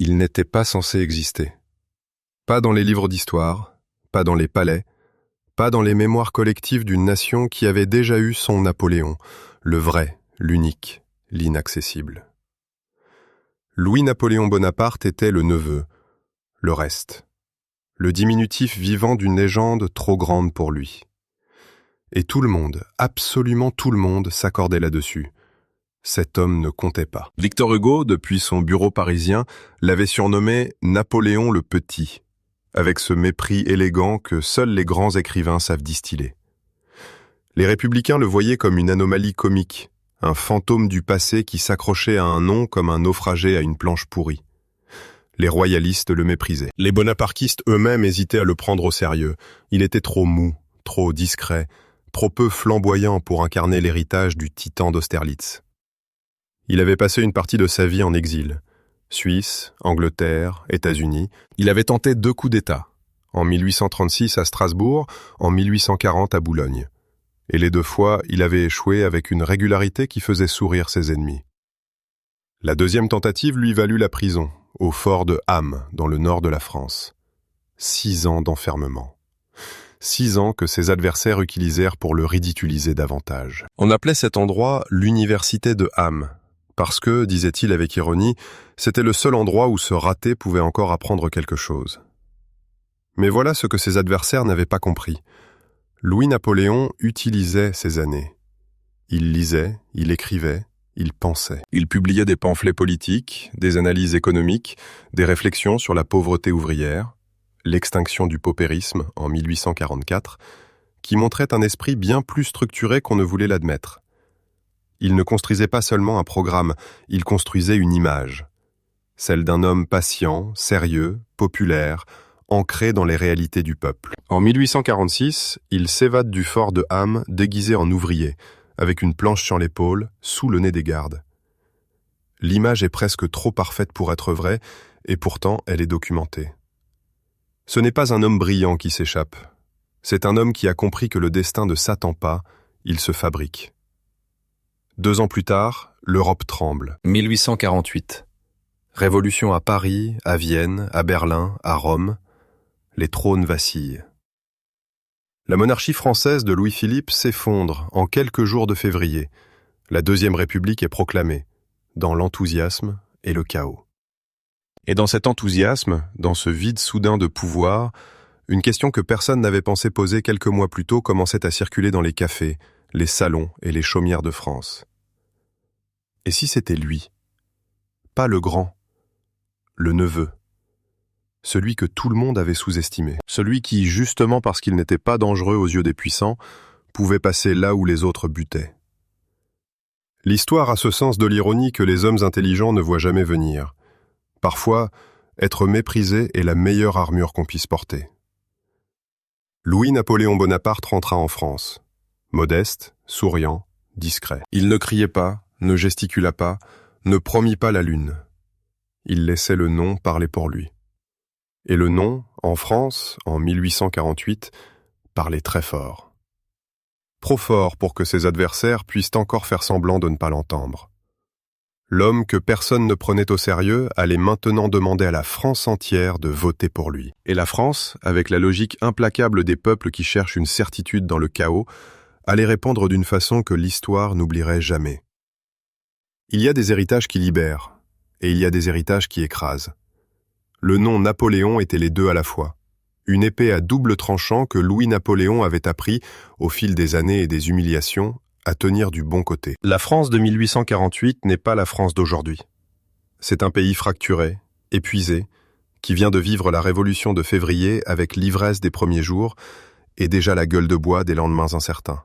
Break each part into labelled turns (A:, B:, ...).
A: Il n'était pas censé exister. Pas dans les livres d'histoire, pas dans les palais, pas dans les mémoires collectives d'une nation qui avait déjà eu son Napoléon, le vrai, l'unique, l'inaccessible. Louis-Napoléon Bonaparte était le neveu, le reste, le diminutif vivant d'une légende trop grande pour lui. Et tout le monde, absolument tout le monde, s'accordait là-dessus. Cet homme ne comptait pas. Victor Hugo, depuis son bureau parisien, l'avait surnommé Napoléon le Petit, avec ce mépris élégant que seuls les grands écrivains savent distiller. Les républicains le voyaient comme une anomalie comique, un fantôme du passé qui s'accrochait à un nom comme un naufragé à une planche pourrie. Les royalistes le méprisaient. Les bonapartistes eux-mêmes hésitaient à le prendre au sérieux. Il était trop mou, trop discret, trop peu flamboyant pour incarner l'héritage du titan d'Austerlitz. Il avait passé une partie de sa vie en exil. Suisse, Angleterre, États-Unis. Il avait tenté 2 coups d'État, en 1836 à Strasbourg, en 1840 à Boulogne. Et les 2 fois, il avait échoué avec une régularité qui faisait sourire ses ennemis. La 2e tentative lui valut la prison, au fort de Ham, dans le nord de la France. 6 ans d'enfermement. 6 ans que ses adversaires utilisèrent pour le ridiculiser davantage. On appelait cet endroit l'université de Ham, parce que, disait-il avec ironie, c'était le seul endroit où ce raté pouvait encore apprendre quelque chose. Mais voilà ce que ses adversaires n'avaient pas compris. Louis-Napoléon utilisait ces années. Il lisait, il écrivait, il pensait. Il publiait des pamphlets politiques, des analyses économiques, des réflexions sur la pauvreté ouvrière, l'extinction du paupérisme en 1844, qui montrait un esprit bien plus structuré qu'on ne voulait l'admettre. Il ne construisait pas seulement un programme, il construisait une image. Celle d'un homme patient, sérieux, populaire, ancré dans les réalités du peuple. En 1846, il s'évade du fort de Ham déguisé en ouvrier, avec une planche sur l'épaule, sous le nez des gardes. L'image est presque trop parfaite pour être vraie, et pourtant elle est documentée. Ce n'est pas un homme brillant qui s'échappe. C'est un homme qui a compris que le destin ne s'attend pas, il se fabrique. 2 ans plus tard, l'Europe tremble. 1848. Révolution à Paris, à Vienne, à Berlin, à Rome. Les trônes vacillent. La monarchie française de Louis-Philippe s'effondre en quelques jours de février. La Deuxième République est proclamée, dans l'enthousiasme et le chaos. Et dans cet enthousiasme, dans ce vide soudain de pouvoir, une question que personne n'avait pensé poser quelques mois plus tôt commençait à circuler dans les cafés, les salons et les chaumières de France. Et si c'était lui? Pas le grand, le neveu. Celui que tout le monde avait sous-estimé. Celui qui, justement parce qu'il n'était pas dangereux aux yeux des puissants, pouvait passer là où les autres butaient. L'histoire a ce sens de l'ironie que les hommes intelligents ne voient jamais venir. Parfois, être méprisé est la meilleure armure qu'on puisse porter. Louis-Napoléon Bonaparte rentra en France. Modeste, souriant, discret. Il ne criait pas, ne gesticula pas, ne promit pas la lune. Il laissait le nom parler pour lui. Et le nom, en France, en 1848, parlait très fort. Trop fort pour que ses adversaires puissent encore faire semblant de ne pas l'entendre. L'homme que personne ne prenait au sérieux allait maintenant demander à la France entière de voter pour lui. Et la France, avec la logique implacable des peuples qui cherchent une certitude dans le chaos, allait répondre d'une façon que l'histoire n'oublierait jamais. Il y a des héritages qui libèrent, et il y a des héritages qui écrasent. Le nom Napoléon était les 2 à la fois. Une épée à double tranchant que Louis-Napoléon avait appris, au fil des années et des humiliations, à tenir du bon côté. La France de 1848 n'est pas la France d'aujourd'hui. C'est un pays fracturé, épuisé, qui vient de vivre la révolution de février avec l'ivresse des premiers jours et déjà la gueule de bois des lendemains incertains.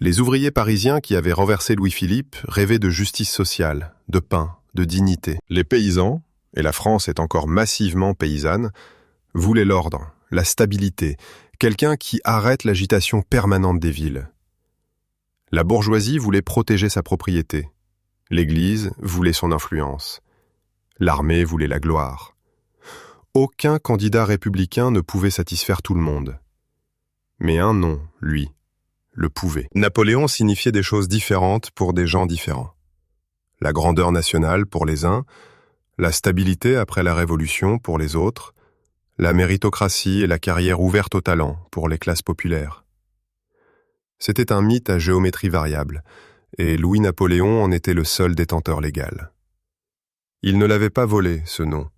A: Les ouvriers parisiens qui avaient renversé Louis-Philippe rêvaient de justice sociale, de pain, de dignité. Les paysans, et la France est encore massivement paysanne, voulaient l'ordre, la stabilité, quelqu'un qui arrête l'agitation permanente des villes. La bourgeoisie voulait protéger sa propriété. L'Église voulait son influence. L'armée voulait la gloire. Aucun candidat républicain ne pouvait satisfaire tout le monde. Mais un nom, lui, le pouvait. Napoléon signifiait des choses différentes pour des gens différents. La grandeur nationale pour les uns, la stabilité après la Révolution pour les autres, la méritocratie et la carrière ouverte au talent pour les classes populaires. C'était un mythe à géométrie variable, et Louis-Napoléon en était le seul détenteur légal. Il ne l'avait pas volé, ce nom.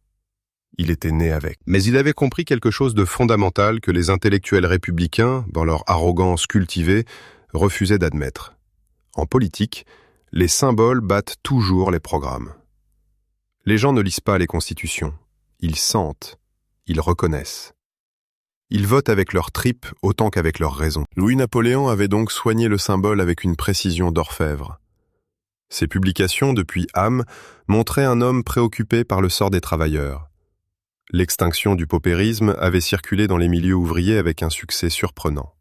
A: Il était né avec. Mais il avait compris quelque chose de fondamental que les intellectuels républicains, dans leur arrogance cultivée, refusaient d'admettre. En politique, les symboles battent toujours les programmes. Les gens ne lisent pas les constitutions. Ils sentent, ils reconnaissent. Ils votent avec leurs tripes autant qu'avec leurs raisons. Louis-Napoléon avait donc soigné le symbole avec une précision d'orfèvre. Ses publications, depuis âme, montraient un homme préoccupé par le sort des travailleurs. L'extinction du paupérisme avait circulé dans les milieux ouvriers avec un succès surprenant.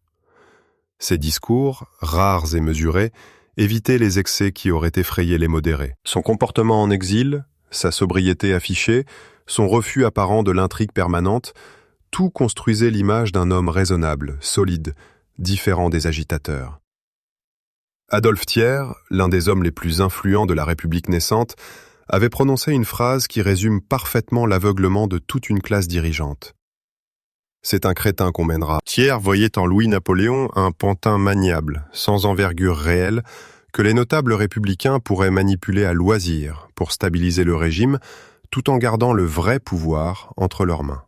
A: Ses discours, rares et mesurés, évitaient les excès qui auraient effrayé les modérés. Son comportement en exil, sa sobriété affichée, son refus apparent de l'intrigue permanente, tout construisait l'image d'un homme raisonnable, solide, différent des agitateurs. Adolphe Thiers, l'un des hommes les plus influents de la République naissante, avait prononcé une phrase qui résume parfaitement l'aveuglement de toute une classe dirigeante. C'est un crétin qu'on mènera. Thiers voyait en Louis-Napoléon un pantin maniable, sans envergure réelle, que les notables républicains pourraient manipuler à loisir pour stabiliser le régime, tout en gardant le vrai pouvoir entre leurs mains.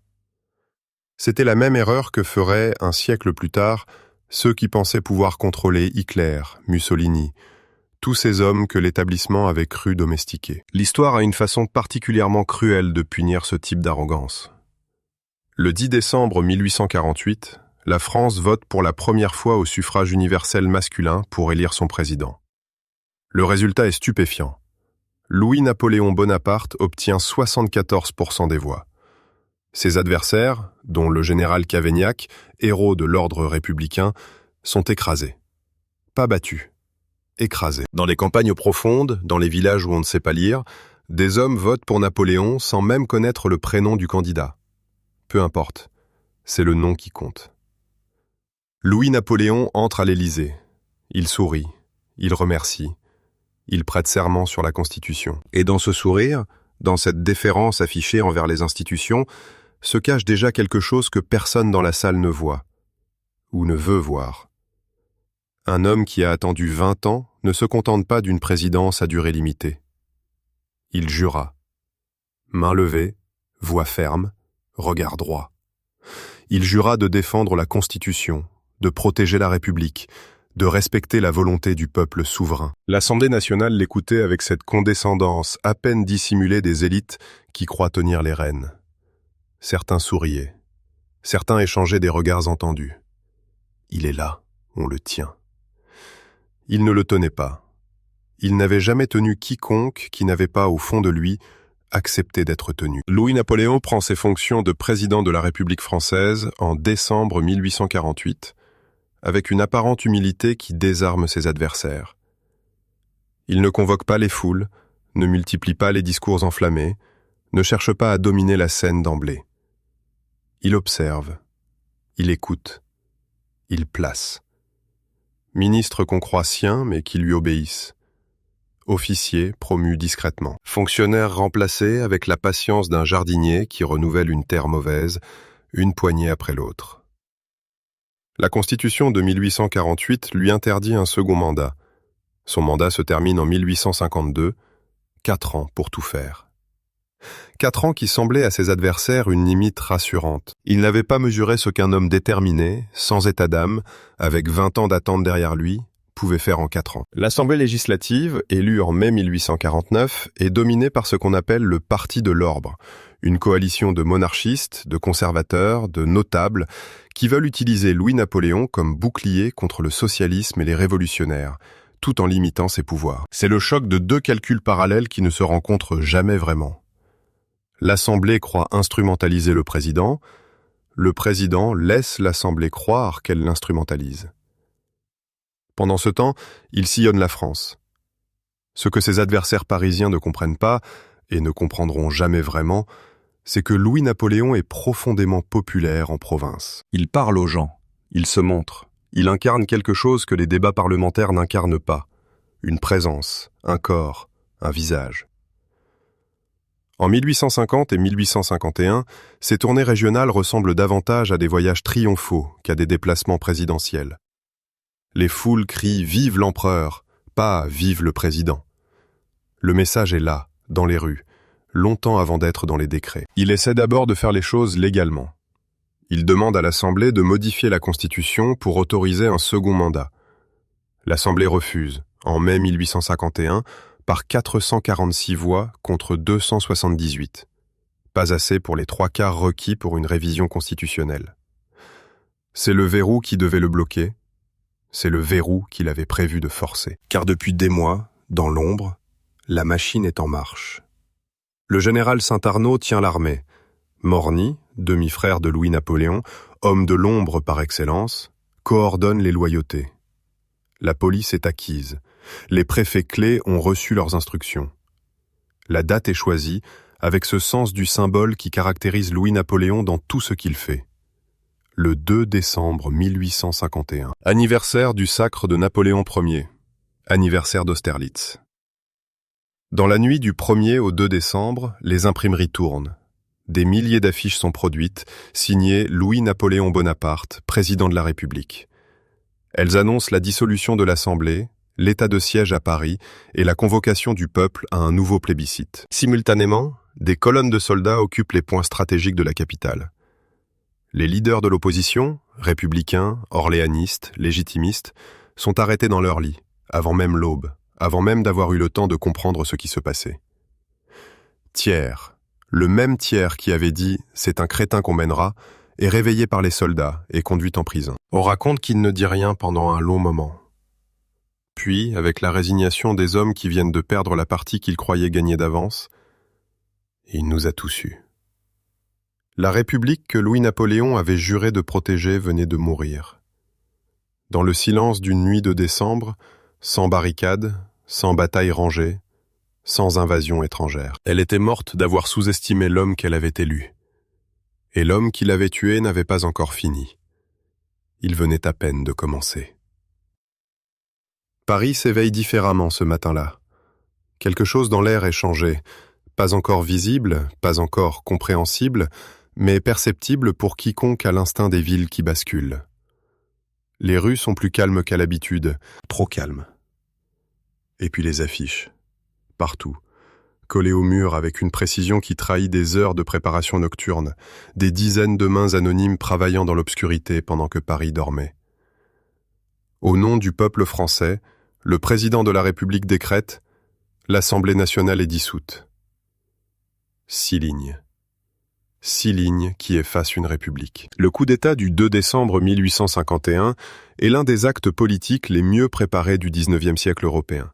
A: C'était la même erreur que feraient, un siècle plus tard, ceux qui pensaient pouvoir contrôler Hitler, Mussolini, tous ces hommes que l'établissement avait cru domestiquer. L'histoire a une façon particulièrement cruelle de punir ce type d'arrogance. Le 10 décembre 1848, la France vote pour la première fois au suffrage universel masculin pour élire son président. Le résultat est stupéfiant. Louis-Napoléon Bonaparte obtient 74% des voix. Ses adversaires, dont le général Cavaignac, héros de l'ordre républicain, sont écrasés. Pas battus, écrasés. Dans les campagnes profondes, dans les villages où on ne sait pas lire, des hommes votent pour Napoléon sans même connaître le prénom du candidat. Peu importe, c'est le nom qui compte. Louis-Napoléon entre à l'Élysée. Il sourit, il remercie, il prête serment sur la Constitution. Et dans ce sourire, dans cette déférence affichée envers les institutions, se cache déjà quelque chose que personne dans la salle ne voit, ou ne veut voir. Un homme qui a attendu 20 ans ne se contente pas d'une présidence à durée limitée. Il jura. Main levée, voix ferme, regard droit. Il jura de défendre la Constitution, de protéger la République, de respecter la volonté du peuple souverain. L'Assemblée nationale l'écoutait avec cette condescendance à peine dissimulée des élites qui croient tenir les rênes. Certains souriaient. Certains échangeaient des regards entendus. Il est là, on le tient. Il ne le tenait pas. Il n'avait jamais tenu quiconque qui n'avait pas, au fond de lui, accepté d'être tenu. Louis-Napoléon prend ses fonctions de président de la République française en décembre 1848, avec une apparente humilité qui désarme ses adversaires. Il ne convoque pas les foules, ne multiplie pas les discours enflammés, ne cherche pas à dominer la scène d'emblée. Il observe, il écoute, il place. Ministre qu'on croit sien mais qui lui obéissent. Officier promu discrètement. Fonctionnaire remplacé avec la patience d'un jardinier qui renouvelle une terre mauvaise, une poignée après l'autre. La Constitution de 1848 lui interdit un second mandat. Son mandat se termine en 1852, 4 ans pour tout faire. 4 ans qui semblaient à ses adversaires une limite rassurante. Il n'avait pas mesuré ce qu'un homme déterminé, sans état d'âme, avec 20 ans d'attente derrière lui, pouvait faire en 4 ans. L'Assemblée législative, élue en mai 1849, est dominée par ce qu'on appelle le Parti de l'Ordre, une coalition de monarchistes, de conservateurs, de notables, qui veulent utiliser Louis-Napoléon comme bouclier contre le socialisme et les révolutionnaires, tout en limitant ses pouvoirs. C'est le choc de 2 calculs parallèles qui ne se rencontrent jamais vraiment. L'Assemblée croit instrumentaliser le président laisse l'Assemblée croire qu'elle l'instrumentalise. Pendant ce temps, il sillonne la France. Ce que ses adversaires parisiens ne comprennent pas, et ne comprendront jamais vraiment, c'est que Louis-Napoléon est profondément populaire en province. Il parle aux gens, il se montre, il incarne quelque chose que les débats parlementaires n'incarnent pas, une présence, un corps, un visage. En 1850 et 1851, ces tournées régionales ressemblent davantage à des voyages triomphaux qu'à des déplacements présidentiels. Les foules crient « Vive l'empereur !» pas « Vive le président !» Le message est là, dans les rues, longtemps avant d'être dans les décrets. Il essaie d'abord de faire les choses légalement. Il demande à l'Assemblée de modifier la Constitution pour autoriser un second mandat. L'Assemblée refuse, en mai 1851, par 446 voix contre 278. Pas assez pour les 3/4 requis pour une révision constitutionnelle. C'est le verrou qui devait le bloquer. C'est le verrou qu'il avait prévu de forcer. Car depuis des mois, dans l'ombre, la machine est en marche. Le général Saint-Arnaud tient l'armée. Morny, demi-frère de Louis-Napoléon, homme de l'ombre par excellence, coordonne les loyautés. La police est acquise. Les préfets clés ont reçu leurs instructions. La date est choisie avec ce sens du symbole qui caractérise Louis-Napoléon dans tout ce qu'il fait. Le 2 décembre 1851. Anniversaire du sacre de Napoléon Ier. Anniversaire d'Austerlitz. Dans la nuit du 1er au 2 décembre, les imprimeries tournent. Des milliers d'affiches sont produites, signées Louis-Napoléon Bonaparte, président de la République. Elles annoncent la dissolution de l'Assemblée, l'état de siège à Paris et la convocation du peuple à un nouveau plébiscite. Simultanément, des colonnes de soldats occupent les points stratégiques de la capitale. Les leaders de l'opposition, républicains, orléanistes, légitimistes, sont arrêtés dans leur lit, avant même l'aube, avant même d'avoir eu le temps de comprendre ce qui se passait. Thiers, le même Thiers qui avait dit « c'est un crétin qu'on mènera », est réveillé par les soldats et conduit en prison. On raconte qu'il ne dit rien pendant un long moment. Puis, avec la résignation des hommes qui viennent de perdre la partie qu'ils croyaient gagner d'avance, il nous a tous eus. La République que Louis-Napoléon avait juré de protéger venait de mourir. Dans le silence d'une nuit de décembre, sans barricades, sans bataille rangée, sans invasion étrangère. Elle était morte d'avoir sous-estimé l'homme qu'elle avait élu. Et l'homme qui l'avait tué n'avait pas encore fini. Il venait à peine de commencer. Paris s'éveille différemment ce matin-là. Quelque chose dans l'air est changé, pas encore visible, pas encore compréhensible, mais perceptible pour quiconque a l'instinct des villes qui basculent. Les rues sont plus calmes qu'à l'habitude, trop calmes. Et puis les affiches, partout, collées au mur avec une précision qui trahit des heures de préparation nocturne, des dizaines de mains anonymes travaillant dans l'obscurité pendant que Paris dormait. Au nom du peuple français, le président de la République décrète « L'Assemblée nationale est dissoute ». 6 lignes. 6 lignes qui effacent une république. Le coup d'État du 2 décembre 1851 est l'un des actes politiques les mieux préparés du XIXe siècle européen.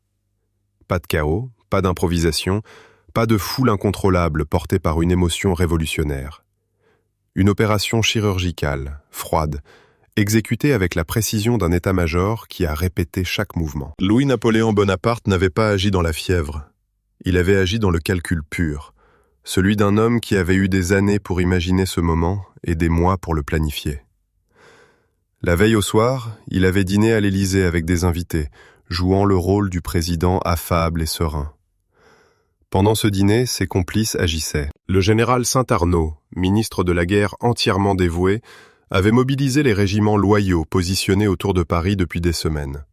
A: Pas de chaos, pas d'improvisation, pas de foule incontrôlable portée par une émotion révolutionnaire. Une opération chirurgicale, froide, exécutée avec la précision d'un état-major qui a répété chaque mouvement. Louis-Napoléon Bonaparte n'avait pas agi dans la fièvre. Il avait agi dans le calcul pur, celui d'un homme qui avait eu des années pour imaginer ce moment et des mois pour le planifier. La veille au soir, il avait dîné à l'Élysée avec des invités, jouant le rôle du président affable et serein. Pendant ce dîner, ses complices agissaient. Le général Saint-Arnaud, ministre de la guerre entièrement dévoué, avait mobilisé les régiments loyaux positionnés autour de Paris depuis des semaines.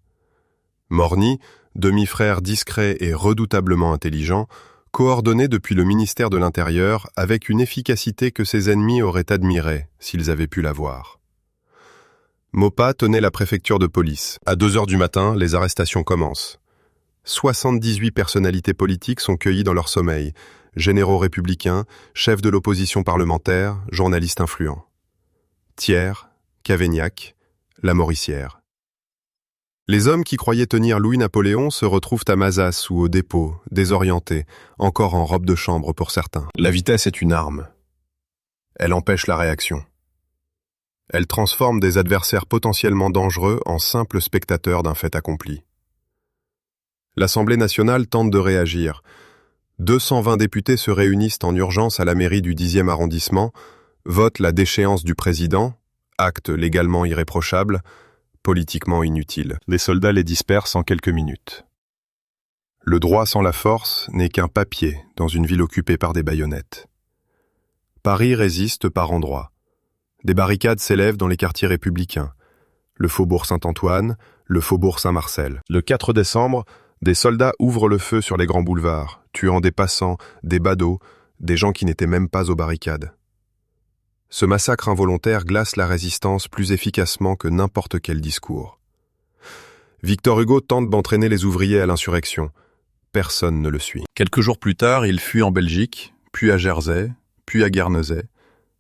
A: Morny, demi-frère discret et redoutablement intelligent, coordonnait depuis le ministère de l'Intérieur avec une efficacité que ses ennemis auraient admirée s'ils avaient pu la voir. Maupas tenait la préfecture de police. À 2h du matin, les arrestations commencent. 78 personnalités politiques sont cueillies dans leur sommeil, généraux républicains, chefs de l'opposition parlementaire, journalistes influents. Thiers, Cavaignac, Lamoricière. Les hommes qui croyaient tenir Louis-Napoléon se retrouvent à Mazas ou au dépôt, désorientés, encore en robe de chambre pour certains. La vitesse est une arme. Elle empêche la réaction. Elle transforme des adversaires potentiellement dangereux en simples spectateurs d'un fait accompli. L'Assemblée nationale tente de réagir. 220 députés se réunissent en urgence à la mairie du 10e arrondissement, votent la déchéance du président, acte légalement irréprochable, politiquement inutile. Les soldats les dispersent en quelques minutes. Le droit sans la force n'est qu'un papier dans une ville occupée par des baïonnettes. Paris résiste par endroits. Des barricades s'élèvent dans les quartiers républicains. Le faubourg Saint-Antoine, le faubourg Saint-Marcel. Le 4 décembre, des soldats ouvrent le feu sur les grands boulevards, tuant des passants, des badauds, des gens qui n'étaient même pas aux barricades. Ce massacre involontaire glace la résistance plus efficacement que n'importe quel discours. Victor Hugo tente d'entraîner les ouvriers à l'insurrection. Personne ne le suit. Quelques jours plus tard, il fuit en Belgique, puis à Jersey, puis à Guernesey.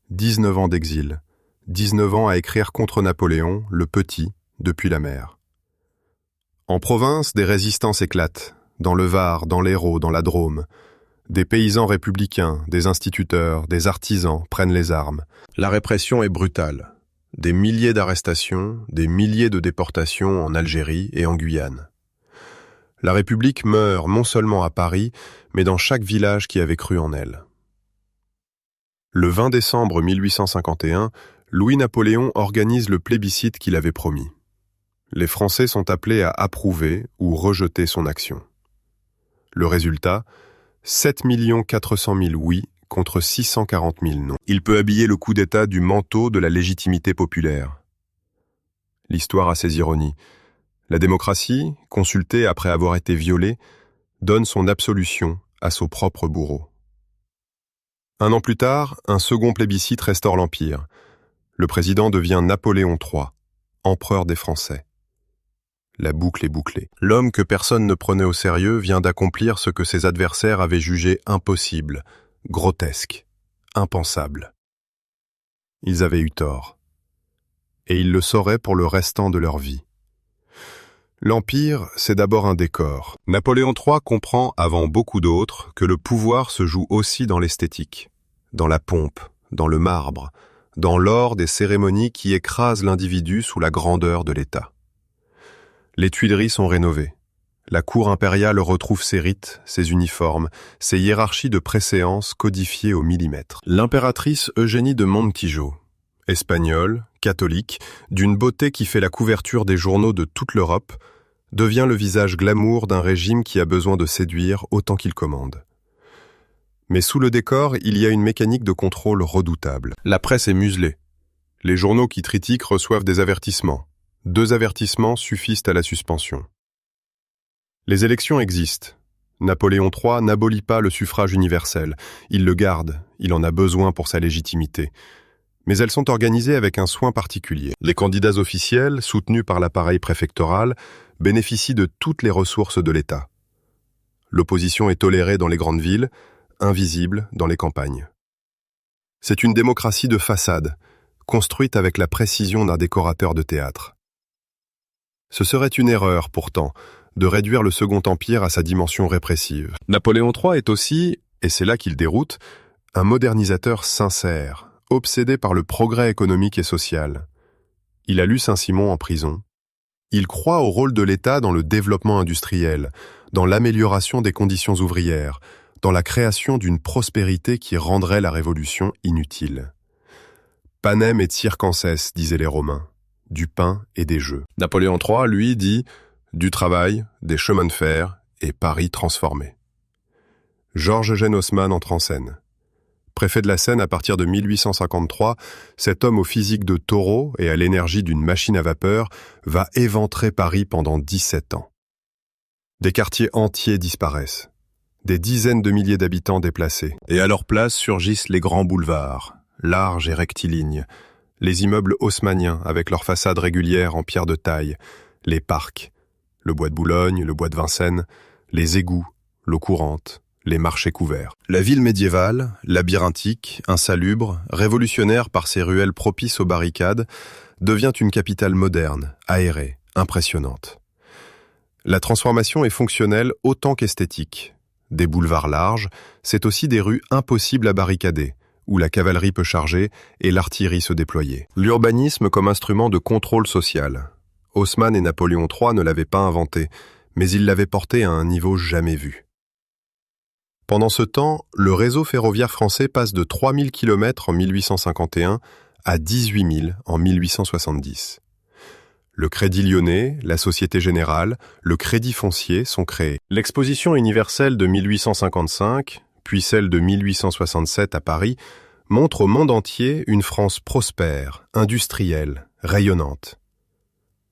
A: 19 ans d'exil. 19 ans à écrire contre Napoléon, le petit, depuis la mer. En province, des résistances éclatent. Dans le Var, dans l'Hérault, dans la Drôme. Des paysans républicains, des instituteurs, des artisans prennent les armes. La répression est brutale. Des milliers d'arrestations, des milliers de déportations en Algérie et en Guyane. La République meurt non seulement à Paris, mais dans chaque village qui avait cru en elle. Le 20 décembre 1851, Louis-Napoléon organise le plébiscite qu'il avait promis. Les Français sont appelés à approuver ou rejeter son action. Le résultat, 7 400 000 oui contre 640 000 non. Il peut habiller le coup d'État du manteau de la légitimité populaire. L'histoire a ses ironies. La démocratie, consultée après avoir été violée, donne son absolution à son propre bourreau. Un an plus tard, un second plébiscite restaure l'Empire. Le président devient Napoléon III, empereur des Français. La boucle est bouclée. L'homme que personne ne prenait au sérieux vient d'accomplir ce que ses adversaires avaient jugé impossible, grotesque, impensable. Ils avaient eu tort. Et ils le sauraient pour le restant de leur vie. L'Empire, c'est d'abord un décor. Napoléon III comprend, avant beaucoup d'autres, que le pouvoir se joue aussi dans l'esthétique, dans la pompe, dans le marbre, dans l'or des cérémonies qui écrasent l'individu sous la grandeur de l'État. Les Tuileries sont rénovées. La cour impériale retrouve ses rites, ses uniformes, ses hiérarchies de préséance codifiées au millimètre. L'impératrice Eugénie de Montijo, espagnole, catholique, d'une beauté qui fait la couverture des journaux de toute l'Europe, devient le visage glamour d'un régime qui a besoin de séduire autant qu'il commande. Mais sous le décor, il y a une mécanique de contrôle redoutable. La presse est muselée. Les journaux qui critiquent reçoivent des avertissements. 2 avertissements suffisent à la suspension. Les élections existent. Napoléon III n'abolit pas le suffrage universel. Il le garde, il en a besoin pour sa légitimité. Mais elles sont organisées avec un soin particulier. Les candidats officiels, soutenus par l'appareil préfectoral, bénéficient de toutes les ressources de l'État. L'opposition est tolérée dans les grandes villes, invisible dans les campagnes. C'est une démocratie de façade, construite avec la précision d'un décorateur de théâtre. Ce serait une erreur, pourtant, de réduire le Second Empire à sa dimension répressive. Napoléon III est aussi, et c'est là qu'il déroute, un modernisateur sincère, obsédé par le progrès économique et social. Il a lu Saint-Simon en prison. Il croit au rôle de l'État dans le développement industriel, dans l'amélioration des conditions ouvrières, dans la création d'une prospérité qui rendrait la Révolution inutile. Panem et circenses, disaient les Romains, du pain et des jeux. Napoléon III, lui, dit du travail, des chemins de fer et Paris transformé. Georges-Eugène Haussmann entre en scène. Préfet de la Seine à partir de 1853, cet homme au physique de taureau et à l'énergie d'une machine à vapeur va éventrer Paris pendant 17 ans. Des quartiers entiers disparaissent. Des dizaines de milliers d'habitants déplacés. Et à leur place surgissent les grands boulevards, larges et rectilignes, les immeubles haussmanniens avec leurs façades régulières en pierre de taille, les parcs, le bois de Boulogne, le bois de Vincennes, les égouts, l'eau courante, les marchés couverts. La ville médiévale, labyrinthique, insalubre, révolutionnaire par ses ruelles propices aux barricades, devient une capitale moderne, aérée, impressionnante. La transformation est fonctionnelle autant qu'esthétique. Des boulevards larges, c'est aussi des rues impossibles à barricader, où la cavalerie peut charger et l'artillerie se déployer. L'urbanisme comme instrument de contrôle social. Haussmann et Napoléon III ne l'avaient pas inventé, mais ils l'avaient porté à un niveau jamais vu. Pendant ce temps, le réseau ferroviaire français passe de 3000 km en 1851 à 18 000 en 1870. Le Crédit Lyonnais, la Société Générale, le Crédit Foncier sont créés. L'Exposition universelle de 1855, puis celle de 1867 à Paris, montre au monde entier une France prospère, industrielle, rayonnante.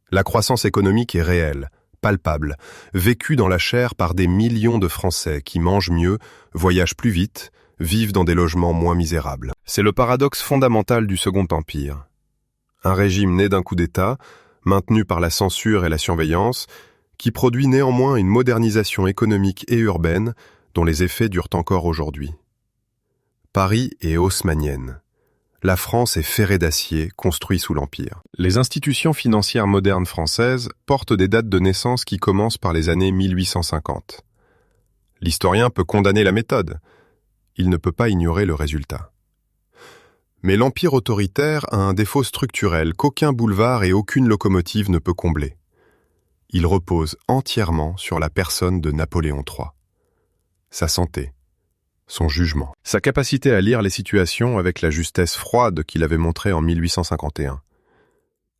A: La croissance économique est réelle, palpable, vécue dans la chair par des millions de Français qui mangent mieux, voyagent plus vite, vivent dans des logements moins misérables. C'est le paradoxe fondamental du Second Empire. Un régime né d'un coup d'État, maintenu par la censure et la surveillance, qui produit néanmoins une modernisation économique et urbaine dont les effets durent encore aujourd'hui. Paris est haussmannienne. La France est ferrée d'acier, construit sous l'Empire. Les institutions financières modernes françaises portent des dates de naissance qui commencent par les années 1850. L'historien peut condamner la méthode. Il ne peut pas ignorer le résultat. Mais l'Empire autoritaire a un défaut structurel qu'aucun boulevard et aucune locomotive ne peut combler. Il repose entièrement sur la personne de Napoléon III. Sa santé, son jugement, sa capacité à lire les situations avec la justesse froide qu'il avait montrée en 1851.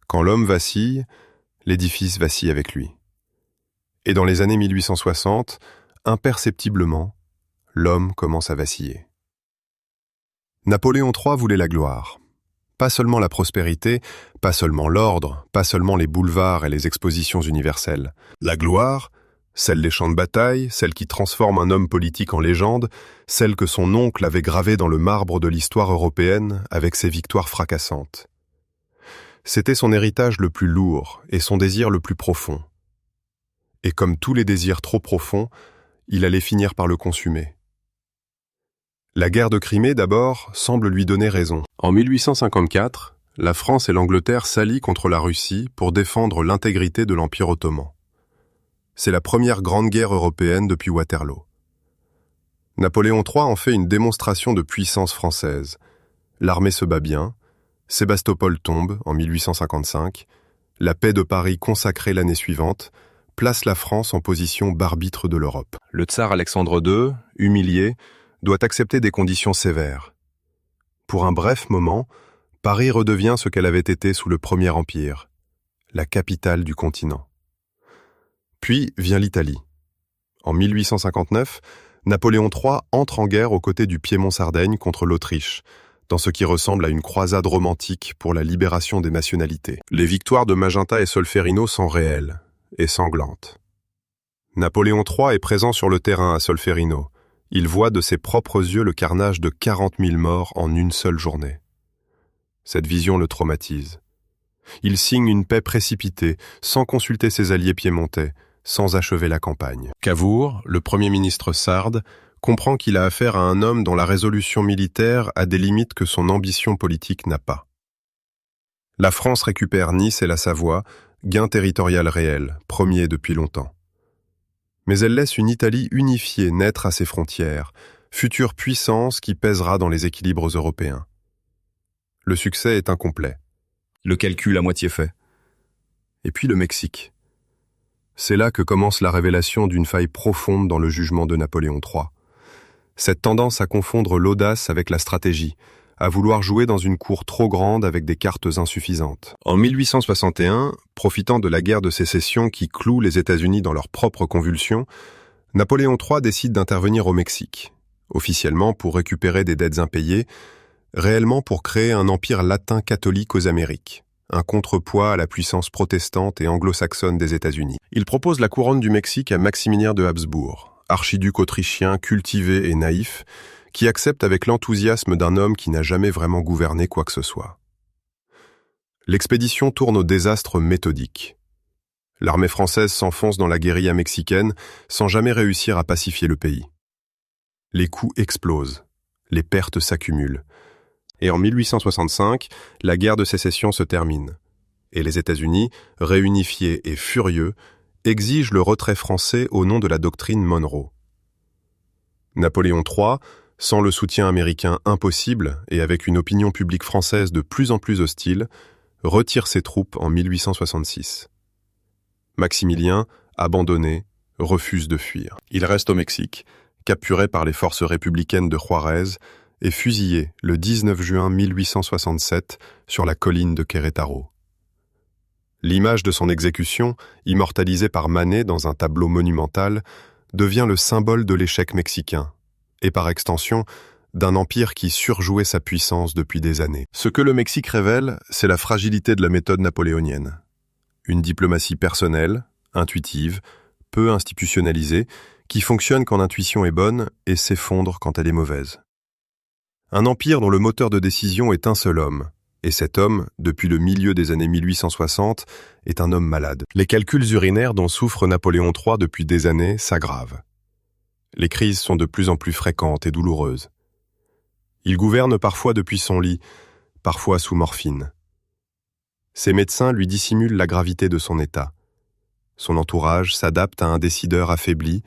A: Quand l'homme vacille, l'édifice vacille avec lui. Et dans les années 1860, imperceptiblement, l'homme commence à vaciller. Napoléon III voulait la gloire. Pas seulement la prospérité, pas seulement l'ordre, pas seulement les boulevards et les expositions universelles. La gloire, celle des champs de bataille, celle qui transforme un homme politique en légende, celle que son oncle avait gravée dans le marbre de l'histoire européenne avec ses victoires fracassantes. C'était son héritage le plus lourd et son désir le plus profond. Et comme tous les désirs trop profonds, il allait finir par le consumer. La guerre de Crimée, d'abord, semble lui donner raison. En 1854, la France et l'Angleterre s'allient contre la Russie pour défendre l'intégrité de l'Empire ottoman. C'est la première grande guerre européenne depuis Waterloo. Napoléon III en fait une démonstration de puissance française. L'armée se bat bien, Sébastopol tombe en 1855, la paix de Paris consacrée l'année suivante place la France en position d'arbitre de l'Europe. Le tsar Alexandre II, humilié, doit accepter des conditions sévères. Pour un bref moment, Paris redevient ce qu'elle avait été sous le Premier Empire, la capitale du continent. Puis vient l'Italie. En 1859, Napoléon III entre en guerre aux côtés du Piémont-Sardaigne contre l'Autriche, dans ce qui ressemble à une croisade romantique pour la libération des nationalités. Les victoires de Magenta et Solferino sont réelles et sanglantes. Napoléon III est présent sur le terrain à Solferino. Il voit de ses propres yeux le carnage de 40 000 morts en une seule journée. Cette vision le traumatise. Il signe une paix précipitée, sans consulter ses alliés piémontais, sans achever la campagne. Cavour, le premier ministre sarde, comprend qu'il a affaire à un homme dont la résolution militaire a des limites que son ambition politique n'a pas. La France récupère Nice et la Savoie, gain territorial réel, premier depuis longtemps. Mais elle laisse une Italie unifiée naître à ses frontières, future puissance qui pèsera dans les équilibres européens. Le succès est incomplet. Le calcul à moitié fait. Et puis le Mexique. C'est là que commence la révélation d'une faille profonde dans le jugement de Napoléon III. Cette tendance à confondre l'audace avec la stratégie, à vouloir jouer dans une cour trop grande avec des cartes insuffisantes. En 1861, profitant de la guerre de sécession qui cloue les États-Unis dans leur propre convulsion, Napoléon III décide d'intervenir au Mexique, officiellement pour récupérer des dettes impayées, réellement pour créer un empire latin catholique aux Amériques, un contrepoids à la puissance protestante et anglo-saxonne des États-Unis. Il propose la couronne du Mexique à Maximilien de Habsbourg, archiduc autrichien cultivé et naïf, qui accepte avec l'enthousiasme d'un homme qui n'a jamais vraiment gouverné quoi que ce soit. L'expédition tourne au désastre méthodique. L'armée française s'enfonce dans la guérilla mexicaine sans jamais réussir à pacifier le pays. Les coups explosent, les pertes s'accumulent. Et en 1865, la guerre de sécession se termine. Et les États-Unis, réunifiés et furieux, exigent le retrait français au nom de la doctrine Monroe. Napoléon III, sans le soutien américain impossible et avec une opinion publique française de plus en plus hostile, retire ses troupes en 1866. Maximilien, abandonné, refuse de fuir. Il reste au Mexique, capturé par les forces républicaines de Juárez et fusillé le 19 juin 1867 sur la colline de Querétaro. L'image de son exécution, immortalisée par Manet dans un tableau monumental, devient le symbole de l'échec mexicain, et par extension, d'un empire qui surjouait sa puissance depuis des années. Ce que le Mexique révèle, c'est la fragilité de la méthode napoléonienne. Une diplomatie personnelle, intuitive, peu institutionnalisée, qui fonctionne quand l'intuition est bonne et s'effondre quand elle est mauvaise. Un empire dont le moteur de décision est un seul homme, et cet homme, depuis le milieu des années 1860, est un homme malade. Les calculs urinaires dont souffre Napoléon III depuis des années s'aggravent. Les crises sont de plus en plus fréquentes et douloureuses. Il gouverne parfois depuis son lit, parfois sous morphine. Ses médecins lui dissimulent la gravité de son état. Son entourage s'adapte à un décideur affaibli,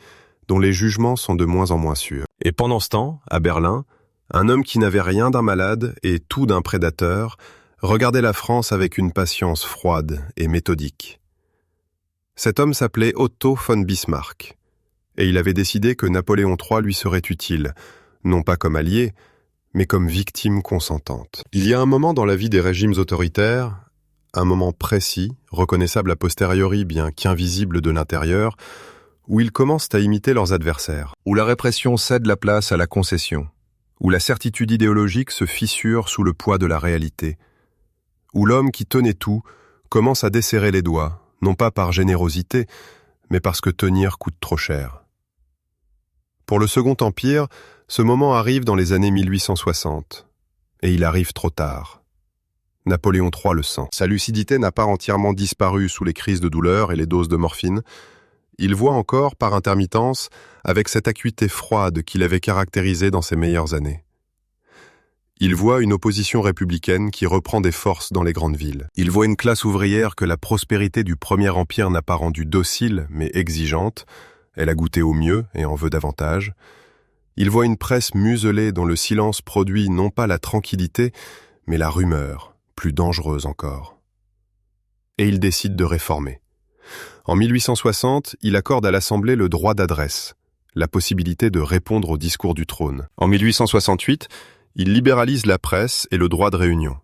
A: dont les jugements sont de moins en moins sûrs. Et pendant ce temps, à Berlin, un homme qui n'avait rien d'un malade et tout d'un prédateur regardait la France avec une patience froide et méthodique. Cet homme s'appelait Otto von Bismarck, et il avait décidé que Napoléon III lui serait utile, non pas comme allié, mais comme victime consentante. Il y a un moment dans la vie des régimes autoritaires, un moment précis, reconnaissable a posteriori bien qu'invisible de l'intérieur, où ils commencent à imiter leurs adversaires, où la répression cède la place à la concession, où la certitude idéologique se fissure sous le poids de la réalité, où l'homme qui tenait tout commence à desserrer les doigts, non pas par générosité, mais parce que tenir coûte trop cher. Pour le Second Empire, ce moment arrive dans les années 1860, et il arrive trop tard. Napoléon III le sent. Sa lucidité n'a pas entièrement disparu sous les crises de douleur et les doses de morphine. Il voit encore, par intermittence, avec cette acuité froide qu'il avait caractérisée dans ses meilleures années. Il voit une opposition républicaine qui reprend des forces dans les grandes villes. Il voit une classe ouvrière que la prospérité du Premier Empire n'a pas rendue docile, mais exigeante. Elle a goûté au mieux et en veut davantage. Il voit une presse muselée dont le silence produit non pas la tranquillité, mais la rumeur, plus dangereuse encore. Et il décide de réformer. En 1860, il accorde à l'Assemblée le droit d'adresse, la possibilité de répondre au discours du trône. En 1868, il libéralise la presse et le droit de réunion.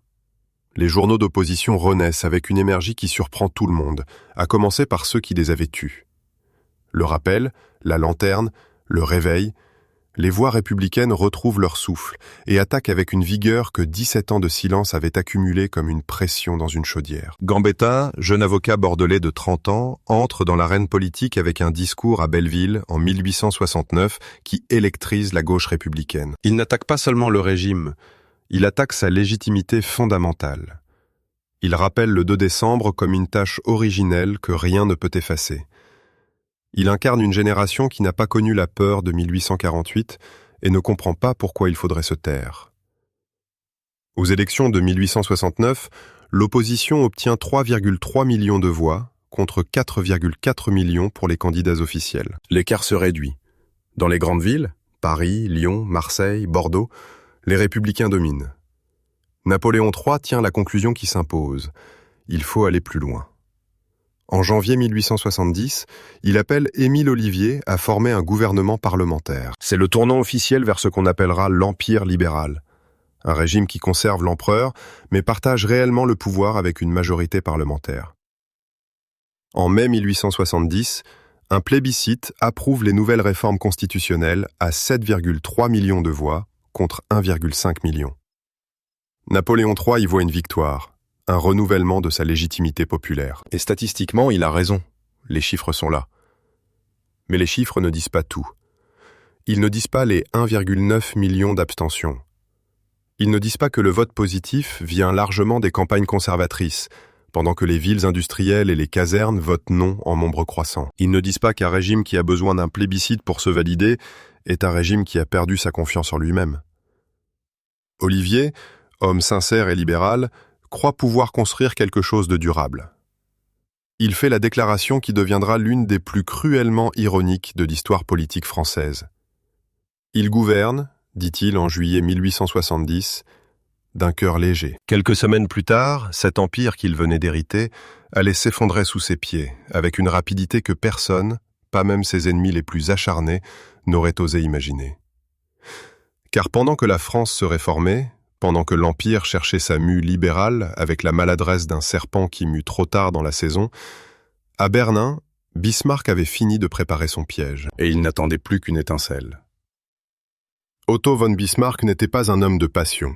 A: Les journaux d'opposition renaissent avec une énergie qui surprend tout le monde, à commencer par ceux qui les avaient tus. Le rappel, la lanterne, le réveil, les voix républicaines retrouvent leur souffle et attaquent avec une vigueur que 17 ans de silence avaient accumulée comme une pression dans une chaudière. Gambetta, jeune avocat bordelais de 30 ans, entre dans l'arène politique avec un discours à Belleville en 1869 qui électrise la gauche républicaine. Il n'attaque pas seulement le régime, il attaque sa légitimité fondamentale. Il rappelle le 2 décembre comme une tâche originelle que rien ne peut effacer. Il incarne une génération qui n'a pas connu la peur de 1848 et ne comprend pas pourquoi il faudrait se taire. Aux élections de 1869, l'opposition obtient 3,3 millions de voix contre 4,4 millions pour les candidats officiels. L'écart se réduit. Dans les grandes villes, Paris, Lyon, Marseille, Bordeaux, les républicains dominent. Napoléon III tient la conclusion qui s'impose. Il faut aller plus loin. En janvier 1870, il appelle Émile Ollivier à former un gouvernement parlementaire. C'est le tournant officiel vers ce qu'on appellera l'Empire libéral, un régime qui conserve l'empereur, mais partage réellement le pouvoir avec une majorité parlementaire. En mai 1870, un plébiscite approuve les nouvelles réformes constitutionnelles à 7,3 millions de voix contre 1,5 million. Napoléon III y voit une victoire, un renouvellement de sa légitimité populaire. Et statistiquement, il a raison. Les chiffres sont là. Mais les chiffres ne disent pas tout. Ils ne disent pas les 1,9 million d'abstentions. Ils ne disent pas que le vote positif vient largement des campagnes conservatrices, pendant que les villes industrielles et les casernes votent non en nombre croissant. Ils ne disent pas qu'un régime qui a besoin d'un plébiscite pour se valider est un régime qui a perdu sa confiance en lui-même. Ollivier, homme sincère et libéral, croit pouvoir construire quelque chose de durable. Il fait la déclaration qui deviendra l'une des plus cruellement ironiques de l'histoire politique française. Il gouverne, dit-il en juillet 1870, d'un cœur léger. Quelques semaines plus tard, cet empire qu'il venait d'hériter allait s'effondrer sous ses pieds, avec une rapidité que personne, pas même ses ennemis les plus acharnés, n'aurait osé imaginer. Car pendant que la France se réformait, Pendant que l'Empire cherchait sa mue libérale avec la maladresse d'un serpent qui mue trop tard dans la saison, à Berlin, Bismarck avait fini de préparer son piège, et il n'attendait plus qu'une étincelle. Otto von Bismarck n'était pas un homme de passion,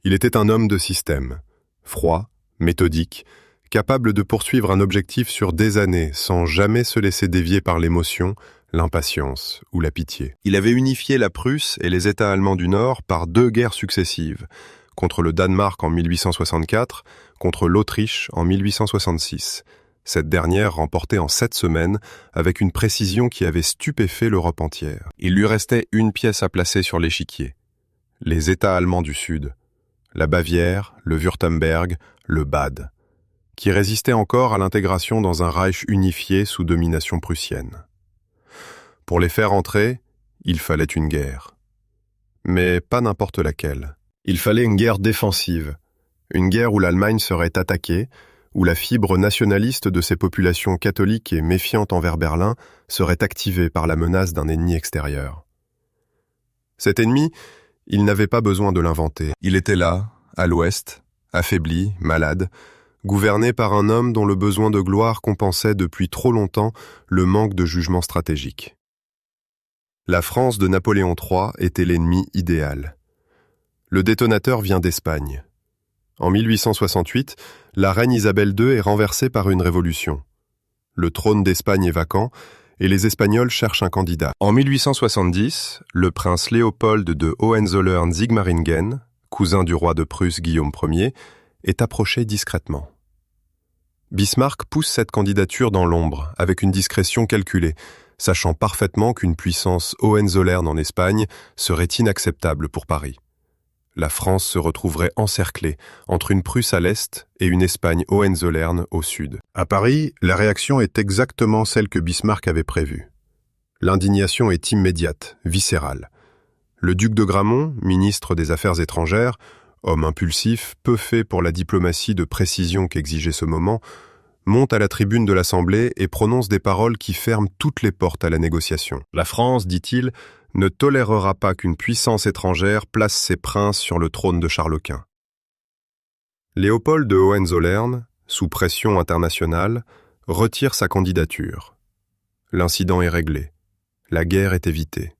A: il était un homme de système, froid, méthodique, capable de poursuivre un objectif sur des années sans jamais se laisser dévier par l'émotion, l'impatience ou la pitié. Il avait unifié la Prusse et les États allemands du Nord par 2 guerres successives, contre le Danemark en 1864, contre l'Autriche en 1866. Cette dernière remportée en 7 semaines, avec une précision qui avait stupéfait l'Europe entière. Il lui restait une pièce à placer sur l'échiquier. Les États allemands du Sud, la Bavière, le Wurtemberg, le Bade, qui résistaient encore à l'intégration dans un Reich unifié sous domination prussienne. Pour les faire entrer, il fallait une guerre. Mais pas n'importe laquelle. Il fallait une guerre défensive, une guerre où l'Allemagne serait attaquée, où la fibre nationaliste de ses populations catholiques et méfiantes envers Berlin serait activée par la menace d'un ennemi extérieur. Cet ennemi, il n'avait pas besoin de l'inventer. Il était là, à l'ouest, affaibli, malade, gouverné par un homme dont le besoin de gloire compensait depuis trop longtemps le manque de jugement stratégique. La France de Napoléon III était l'ennemi idéal. Le détonateur vient d'Espagne. En 1868, la reine Isabelle II est renversée par une révolution. Le trône d'Espagne est vacant et les Espagnols cherchent un candidat. En 1870, le prince Léopold de Hohenzollern-Sigmaringen, cousin du roi de Prusse Guillaume Ier, est approché discrètement. Bismarck pousse cette candidature dans l'ombre, avec une discrétion calculée, sachant parfaitement qu'une puissance Hohenzollern en Espagne serait inacceptable pour Paris. La France se retrouverait encerclée entre une Prusse à l'est et une Espagne Hohenzollern au sud. À Paris, la réaction est exactement celle que Bismarck avait prévue. L'indignation est immédiate, viscérale. Le duc de Gramont, ministre des Affaires étrangères, homme impulsif, peu fait pour la diplomatie de précision qu'exigeait ce moment, monte à la tribune de l'Assemblée et prononce des paroles qui ferment toutes les portes à la négociation. La France, dit-il, ne tolérera pas qu'une puissance étrangère place ses princes sur le trône de Charles Quint. Léopold de Hohenzollern, sous pression internationale, retire sa candidature. L'incident est réglé. La guerre est évitée.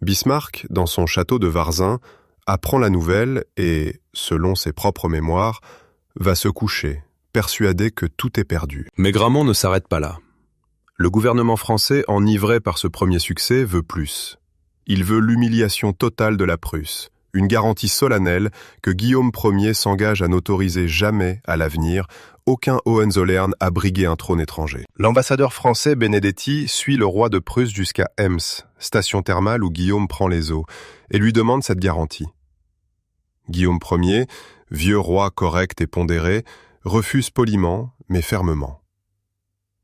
A: Bismarck, dans son château de Varzin, apprend la nouvelle et, selon ses propres mémoires, va se coucher, persuadé que tout est perdu. Mais Gramont ne s'arrête pas là. Le gouvernement français, enivré par ce premier succès, veut plus. Il veut l'humiliation totale de la Prusse, une garantie solennelle que Guillaume Ier s'engage à n'autoriser jamais, à l'avenir, aucun Hohenzollern à briguer un trône étranger. L'ambassadeur français Benedetti suit le roi de Prusse jusqu'à Ems, station thermale où Guillaume prend les eaux, et lui demande cette garantie. Guillaume Ier, vieux roi correct et pondéré, refuse poliment, mais fermement.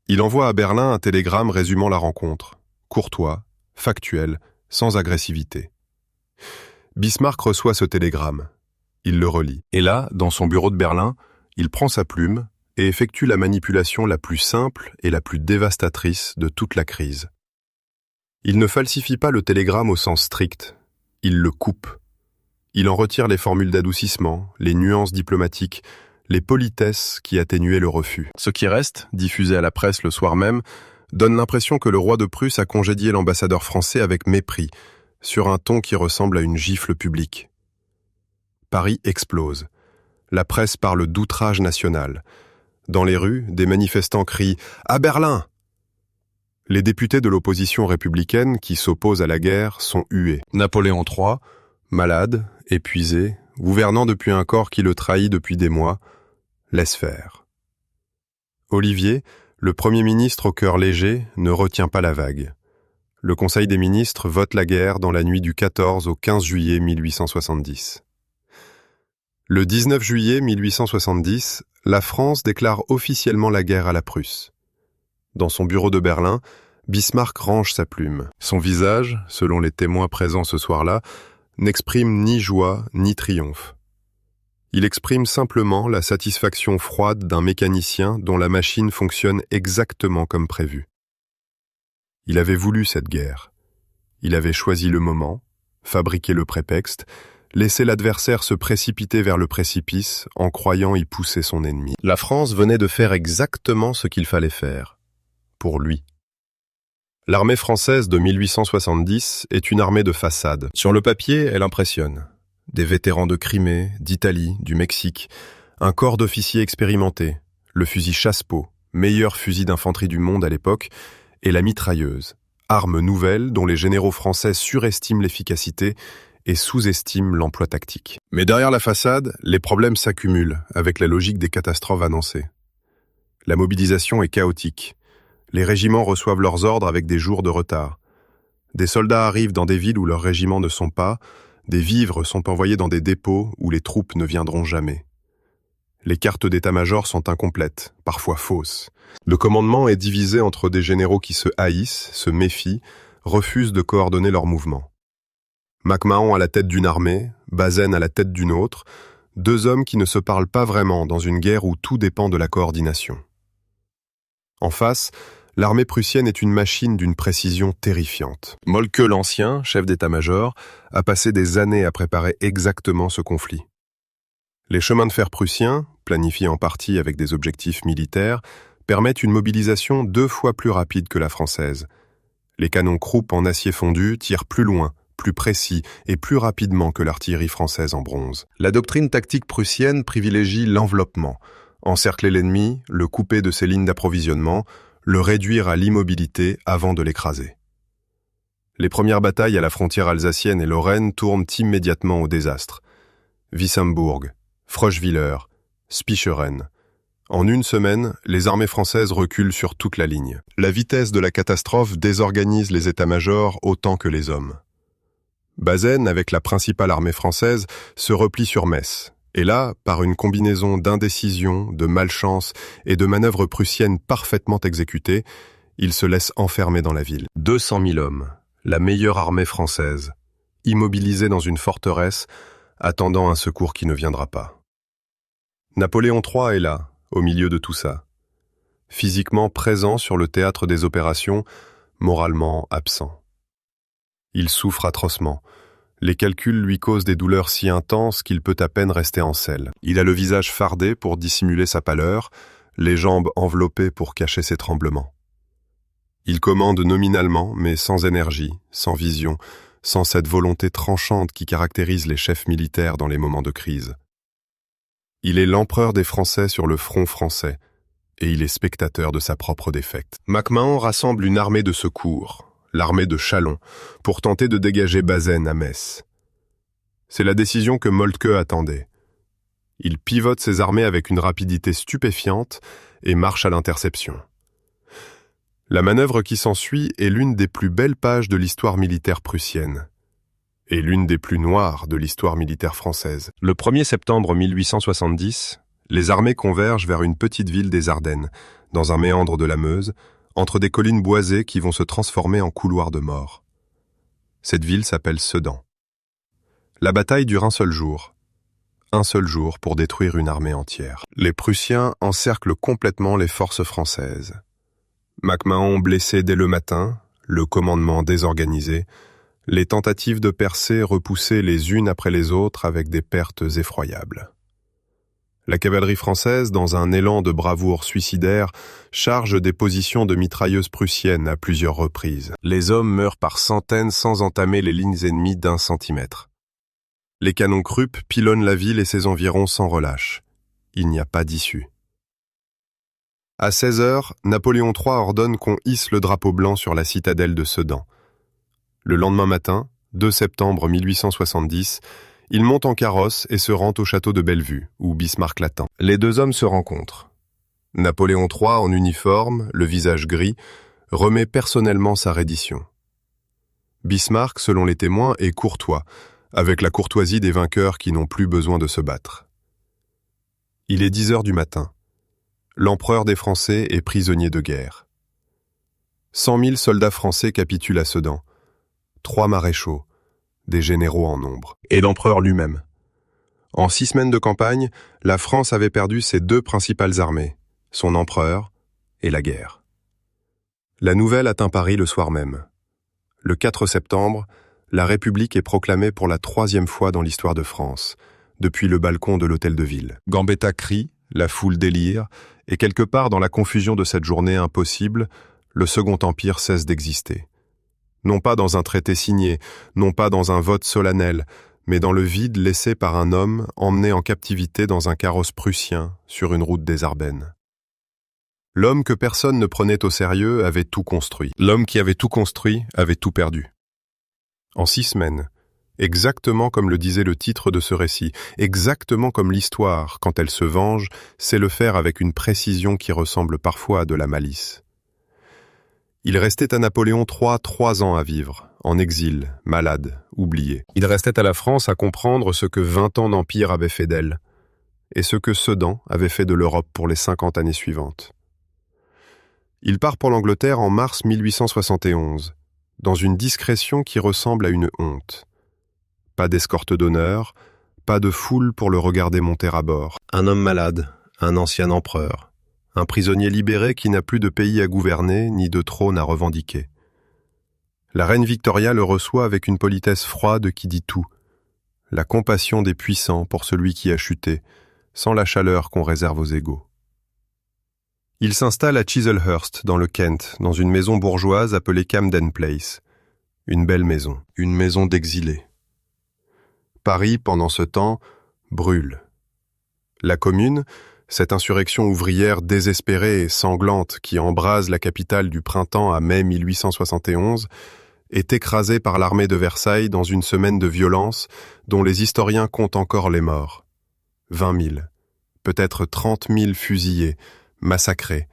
A: Il envoie à Berlin un télégramme résumant la rencontre, courtois, factuel, sans agressivité. Bismarck reçoit ce télégramme. Il le relit. Et là, dans son bureau de Berlin, il prend sa plume et effectue la manipulation la plus simple et la plus dévastatrice de toute la crise. Il ne falsifie pas le télégramme au sens strict, il le coupe. Il en retire les formules d'adoucissement, les nuances diplomatiques, les politesses qui atténuaient le refus. Ce qui reste, diffusé à la presse le soir même, donne l'impression que le roi de Prusse a congédié l'ambassadeur français avec mépris, sur un ton qui ressemble à une gifle publique. Paris explose. La presse parle d'outrage national. Dans les rues, des manifestants crient « À Berlin !» Les députés de l'opposition républicaine qui s'opposent à la guerre sont hués. Napoléon III, malade, épuisé, gouvernant depuis un corps qui le trahit depuis des mois, laisse faire. Olivier, le Premier ministre au cœur léger, ne retient pas la vague. Le Conseil des ministres vote la guerre dans la nuit du 14 au 15 juillet 1870. Le 19 juillet 1870, la France déclare officiellement la guerre à la Prusse. Dans son bureau de Berlin, Bismarck range sa plume. Son visage, selon les témoins présents ce soir-là, n'exprime ni joie ni triomphe. Il exprime simplement la satisfaction froide d'un mécanicien dont la machine fonctionne exactement comme prévu. Il avait voulu cette guerre. Il avait choisi le moment, fabriqué le prétexte, laisser l'adversaire se précipiter vers le précipice en croyant y pousser son ennemi. La France venait de faire exactement ce qu'il fallait faire, pour lui. L'armée française de 1870 est une armée de façade. Sur le papier, elle impressionne. Des vétérans de Crimée, d'Italie, du Mexique, un corps d'officiers expérimentés, le fusil chasse-peau, meilleur fusil d'infanterie du monde à l'époque, et la mitrailleuse, arme nouvelle dont les généraux français surestiment l'efficacité et sous-estiment l'emploi tactique. Mais derrière la façade, les problèmes s'accumulent avec la logique des catastrophes annoncées. La mobilisation est chaotique. Les régiments reçoivent leurs ordres avec des jours de retard. Des soldats arrivent dans des villes où leurs régiments ne sont pas, des vivres sont envoyés dans des dépôts où les troupes ne viendront jamais. Les cartes d'état-major sont incomplètes, parfois fausses. Le commandement est divisé entre des généraux qui se haïssent, se méfient, refusent de coordonner leurs mouvements. MacMahon à la tête d'une armée, Bazaine à la tête d'une autre, deux hommes qui ne se parlent pas vraiment dans une guerre où tout dépend de la coordination. En face, l'armée prussienne est une machine d'une précision terrifiante. Moltke l'Ancien, chef d'état-major, a passé des années à préparer exactement ce conflit. Les chemins de fer prussiens, planifiés en partie avec des objectifs militaires, permettent une mobilisation 2 fois plus rapide que la française. Les canons Krupp en acier fondu tirent plus loin, plus précis et plus rapidement que l'artillerie française en bronze. La doctrine tactique prussienne privilégie l'enveloppement, encercler l'ennemi, le couper de ses lignes d'approvisionnement, le réduire à l'immobilité avant de l'écraser. Les premières batailles à la frontière alsacienne et lorraine tournent immédiatement au désastre. Wissembourg, Froschwiller, Spicheren. En une semaine, les armées françaises reculent sur toute la ligne. La vitesse de la catastrophe désorganise les états-majors autant que les hommes. Bazaine, avec la principale armée française, se replie sur Metz. Et là, par une combinaison d'indécision, de malchance et de manœuvres prussiennes parfaitement exécutées, il se laisse enfermer dans la ville. 200 000 hommes, la meilleure armée française, immobilisés dans une forteresse, attendant un secours qui ne viendra pas. Napoléon III est là, au milieu de tout ça. Physiquement présent sur le théâtre des opérations, moralement absent. Il souffre atrocement. Les calculs lui causent des douleurs si intenses qu'il peut à peine rester en selle. Il a le visage fardé pour dissimuler sa pâleur, les jambes enveloppées pour cacher ses tremblements. Il commande nominalement, mais sans énergie, sans vision, sans cette volonté tranchante qui caractérise les chefs militaires dans les moments de crise. Il est l'empereur des Français sur le front français, et il est spectateur de sa propre défaite. MacMahon rassemble une armée de secours, l'armée de Châlons, pour tenter de dégager Bazaine à Metz. C'est la décision que Moltke attendait. Il pivote ses armées avec une rapidité stupéfiante et marche à l'interception. La manœuvre qui s'ensuit est l'une des plus belles pages de l'histoire militaire prussienne, et l'une des plus noires de l'histoire militaire française. Le 1er septembre 1870, les armées convergent vers une petite ville des Ardennes, dans un méandre de la Meuse, entre des collines boisées qui vont se transformer en couloirs de mort. Cette ville s'appelle Sedan. La bataille dure un seul jour pour détruire une armée entière. Les Prussiens encerclent complètement les forces françaises. MacMahon blessé dès le matin, le commandement désorganisé, les tentatives de percer repoussées les unes après les autres avec des pertes effroyables. La cavalerie française, dans un élan de bravoure suicidaire, charge des positions de mitrailleuses prussiennes à plusieurs reprises. Les hommes meurent par centaines sans entamer les lignes ennemies d'1 centimètre. Les canons Krupp pilonnent la ville et ses environs sans relâche. Il n'y a pas d'issue. À 16 heures, Napoléon III ordonne qu'on hisse le drapeau blanc sur la citadelle de Sedan. Le lendemain matin, 2 septembre 1870, il monte en carrosse et se rend au château de Bellevue, où Bismarck l'attend. Les deux hommes se rencontrent. Napoléon III, en uniforme, le visage gris, remet personnellement sa reddition. Bismarck, selon les témoins, est courtois, avec la courtoisie des vainqueurs qui n'ont plus besoin de se battre. Il est 10 heures du matin. L'empereur des Français est prisonnier de guerre. 100 000 soldats français capitulent à Sedan. 3 maréchaux, des généraux en nombre, et l'empereur lui-même. En 6 semaines de campagne, la France avait perdu ses 2 principales armées, son empereur et la guerre. La nouvelle atteint Paris le soir même. Le 4 septembre, la République est proclamée pour la 3e fois dans l'histoire de France, depuis le balcon de l'Hôtel de Ville. Gambetta crie, la foule délire, et quelque part dans la confusion de cette journée impossible, le Second Empire cesse d'exister. Non pas dans un traité signé, non pas dans un vote solennel, mais dans le vide laissé par un homme emmené en captivité dans un carrosse prussien sur une route des Ardennes. L'homme que personne ne prenait au sérieux avait tout construit. L'homme qui avait tout construit avait tout perdu. En 6 semaines, exactement comme le disait le titre de ce récit, exactement comme l'histoire, quand elle se venge, sait le faire avec une précision qui ressemble parfois à de la malice. Il restait à Napoléon III 3 ans à vivre, en exil, malade, oublié. Il restait à la France à comprendre ce que 20 ans d'empire avaient fait d'elle, et ce que Sedan avait fait de l'Europe pour les 50 années suivantes. Il part pour l'Angleterre en mars 1871, dans une discrétion qui ressemble à une honte. Pas d'escorte d'honneur, pas de foule pour le regarder monter à bord. Un homme malade, un ancien empereur. Un prisonnier libéré qui n'a plus de pays à gouverner ni de trône à revendiquer. La reine Victoria le reçoit avec une politesse froide qui dit tout, la compassion des puissants pour celui qui a chuté, sans la chaleur qu'on réserve aux égaux. Il s'installe à Chislehurst, dans le Kent, dans une maison bourgeoise appelée Camden Place. Une belle maison, une maison d'exilés. Paris, pendant ce temps, brûle. La Commune, cette insurrection ouvrière désespérée et sanglante qui embrase la capitale du printemps à mai 1871, est écrasée par l'armée de Versailles dans une semaine de violence dont les historiens comptent encore les morts. 20 000, peut-être 30 000 fusillés, massacrés,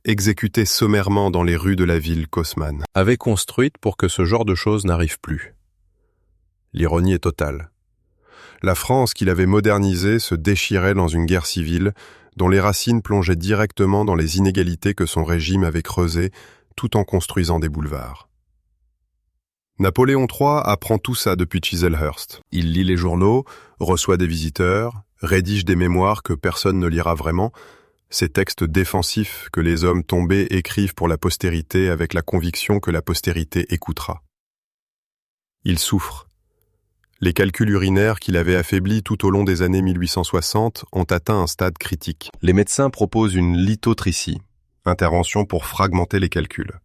A: exécutés sommairement dans les rues de la ville qu'Haussmann avait construite pour que ce genre de choses n'arrive plus. L'ironie est totale. La France qu'il avait modernisée se déchirait dans une guerre civile dont les racines plongeaient directement dans les inégalités que son régime avait creusées tout en construisant des boulevards. Napoléon III apprend tout ça depuis Chislehurst. Il lit les journaux, reçoit des visiteurs, rédige des mémoires que personne ne lira vraiment, ces textes défensifs que les hommes tombés écrivent pour la postérité avec la conviction que la postérité écoutera. Il souffre. Les calculs urinaires qu'il avait affaiblis tout au long des années 1860 ont atteint un stade critique. Les médecins proposent une lithotricie, intervention pour fragmenter les calculs.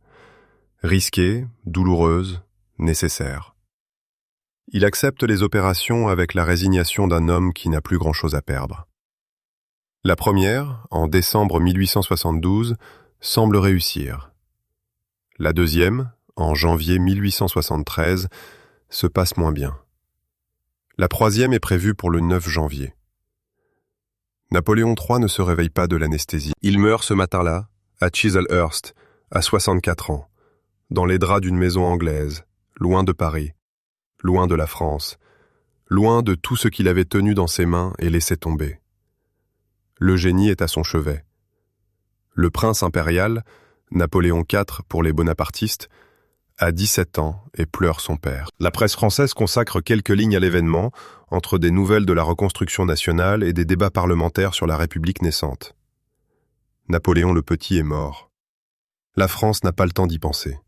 A: Risquée, douloureuse, nécessaire. Il accepte les opérations avec la résignation d'un homme qui n'a plus grand-chose à perdre. La première, en décembre 1872, semble réussir. La deuxième, en janvier 1873, se passe moins bien. La 3e est prévue pour le 9 janvier. Napoléon III ne se réveille pas de l'anesthésie. Il meurt ce matin-là, à Chislehurst, à 64 ans, dans les draps d'une maison anglaise, loin de Paris, loin de la France, loin de tout ce qu'il avait tenu dans ses mains et laissé tomber. Le génie est à son chevet. Le prince impérial, Napoléon IV pour les bonapartistes, a 17 ans et pleure son père. La presse française consacre quelques lignes à l'événement, entre des nouvelles de la reconstruction nationale et des débats parlementaires sur la République naissante. Napoléon le Petit est mort. La France n'a pas le temps d'y penser.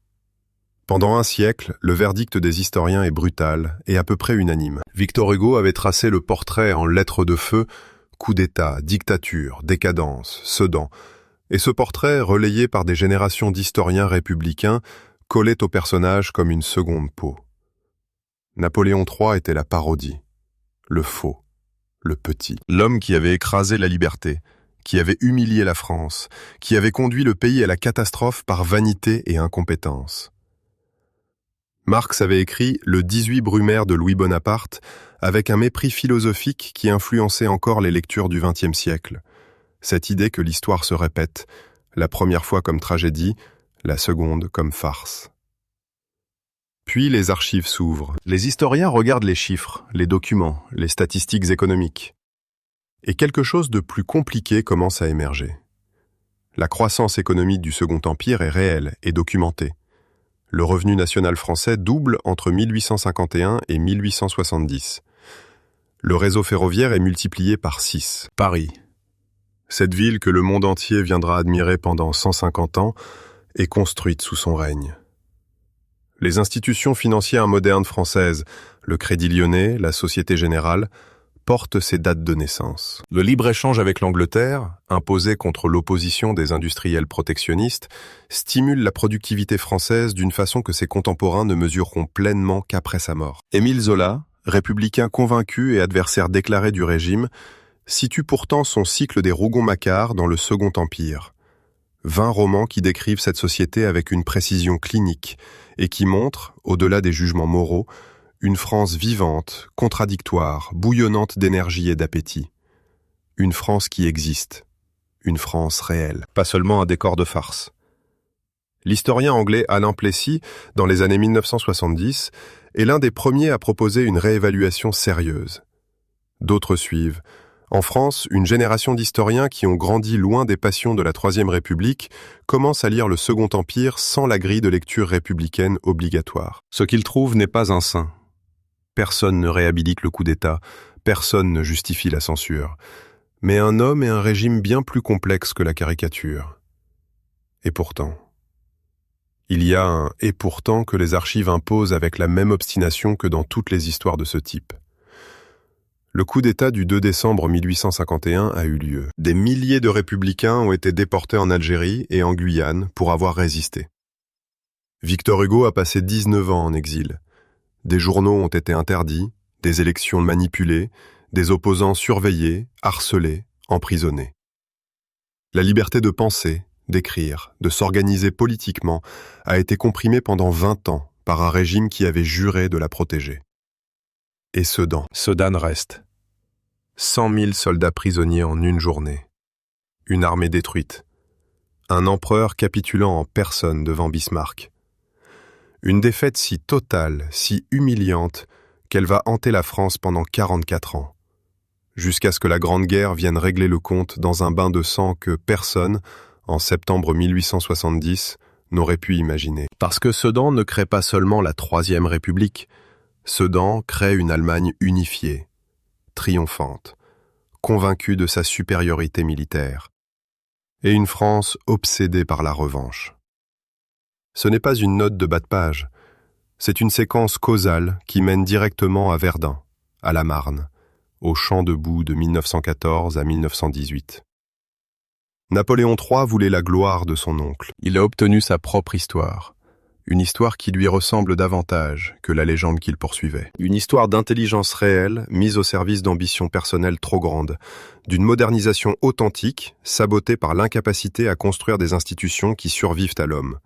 A: Pendant un siècle, le verdict des historiens est brutal et à peu près unanime. Victor Hugo avait tracé le portrait en lettres de feu, coup d'État, dictature, décadence, Sedan, et ce portrait, relayé par des générations d'historiens républicains, collait au personnage comme une seconde peau. Napoléon III était la parodie, le faux, le petit, l'homme qui avait écrasé la liberté, qui avait humilié la France, qui avait conduit le pays à la catastrophe par vanité et incompétence. Marx avait écrit « Le 18 Brumaire de Louis Bonaparte » avec un mépris philosophique qui influençait encore les lectures du XXe siècle. Cette idée que l'histoire se répète, la première fois comme tragédie, la seconde comme farce. Puis les archives s'ouvrent. Les historiens regardent les chiffres, les documents, les statistiques économiques. Et quelque chose de plus compliqué commence à émerger. La croissance économique du Second Empire est réelle et documentée. Le revenu national français double entre 1851 et 1870. Le réseau ferroviaire est multiplié par 6. Paris. Cette ville que le monde entier viendra admirer pendant 150 ans, est construite sous son règne. Les institutions financières modernes françaises, le Crédit Lyonnais, la Société Générale, portent ces dates de naissance. Le libre-échange avec l'Angleterre, imposé contre l'opposition des industriels protectionnistes, stimule la productivité française d'une façon que ses contemporains ne mesureront pleinement qu'après sa mort. Émile Zola, républicain convaincu et adversaire déclaré du régime, situe pourtant son cycle des Rougon-Macquart dans le Second Empire. 20 romans qui décrivent cette société avec une précision clinique et qui montrent, au-delà des jugements moraux, une France vivante, contradictoire, bouillonnante d'énergie et d'appétit. Une France qui existe. Une France réelle. Pas seulement un décor de farce. L'historien anglais Alan Plessy, dans les années 1970, est l'un des premiers à proposer une réévaluation sérieuse. D'autres suivent. En France, une génération d'historiens qui ont grandi loin des passions de la Troisième République commence à lire le Second Empire sans la grille de lecture républicaine obligatoire. Ce qu'ils trouvent n'est pas un saint. Personne ne réhabilite le coup d'État, personne ne justifie la censure. Mais un homme et un régime bien plus complexes que la caricature. Et pourtant. Il y a un « et pourtant » que les archives imposent avec la même obstination que dans toutes les histoires de ce type. Le coup d'État du 2 décembre 1851 a eu lieu. Des milliers de républicains ont été déportés en Algérie et en Guyane pour avoir résisté. Victor Hugo a passé 19 ans en exil. Des journaux ont été interdits, des élections manipulées, des opposants surveillés, harcelés, emprisonnés. La liberté de penser, d'écrire, de s'organiser politiquement a été comprimée pendant 20 ans par un régime qui avait juré de la protéger. Et Sedan reste. 100 000 soldats prisonniers en une journée. Une armée détruite. Un empereur capitulant en personne devant Bismarck. Une défaite si totale, si humiliante, qu'elle va hanter la France pendant 44 ans. Jusqu'à ce que la Grande Guerre vienne régler le compte dans un bain de sang que personne, en septembre 1870, n'aurait pu imaginer. Parce que Sedan ne crée pas seulement la Troisième République, Sedan crée une Allemagne unifiée, triomphante, convaincue de sa supériorité militaire, et une France obsédée par la revanche. Ce n'est pas une note de bas de page, c'est une séquence causale qui mène directement à Verdun, à la Marne, au champ de boue de 1914 à 1918. Napoléon III voulait la gloire de son oncle. Il a obtenu sa propre histoire. Une histoire qui lui ressemble davantage que la légende qu'il poursuivait. Une histoire d'intelligence réelle, mise au service d'ambitions personnelles trop grandes, d'une modernisation authentique, sabotée par l'incapacité à construire des institutions qui survivent à l'homme,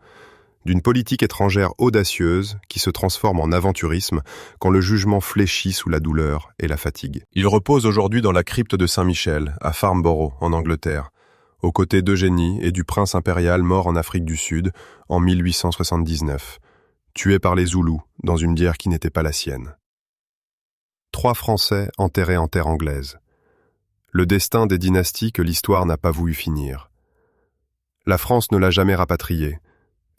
A: d'une politique étrangère audacieuse qui se transforme en aventurisme quand le jugement fléchit sous la douleur et la fatigue. Il repose aujourd'hui dans la crypte de Saint-Michel, à Farnborough, en Angleterre, aux côtés d'Eugénie et du prince impérial mort en Afrique du Sud en 1879, tué par les Zoulous dans une guerre qui n'était pas la sienne. 3 Français enterrés en terre anglaise. Le destin des dynasties que l'histoire n'a pas voulu finir. La France ne l'a jamais rapatrié,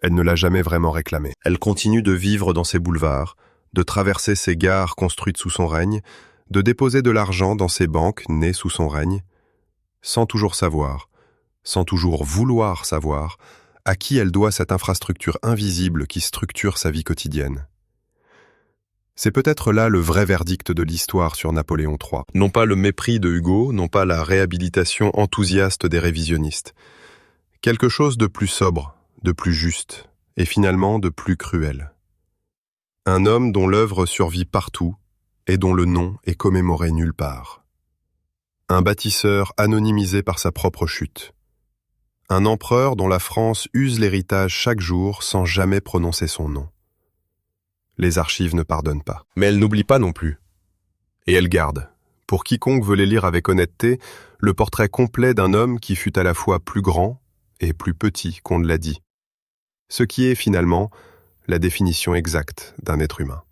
A: elle ne l'a jamais vraiment réclamé. Elle continue de vivre dans ses boulevards, de traverser ses gares construites sous son règne, de déposer de l'argent dans ses banques nées sous son règne, sans toujours savoir, sans toujours vouloir savoir, à qui elle doit cette infrastructure invisible qui structure sa vie quotidienne. C'est peut-être là le vrai verdict de l'histoire sur Napoléon III. Non pas le mépris de Hugo, non pas la réhabilitation enthousiaste des révisionnistes. Quelque chose de plus sobre, de plus juste, et finalement de plus cruel. Un homme dont l'œuvre survit partout, et dont le nom est commémoré nulle part. Un bâtisseur anonymisé par sa propre chute. Un empereur dont la France use l'héritage chaque jour sans jamais prononcer son nom. Les archives ne pardonnent pas. Mais elles n'oublient pas non plus. Et elles gardent, pour quiconque veut les lire avec honnêteté, le portrait complet d'un homme qui fut à la fois plus grand et plus petit qu'on ne l'a dit. Ce qui est finalement la définition exacte d'un être humain.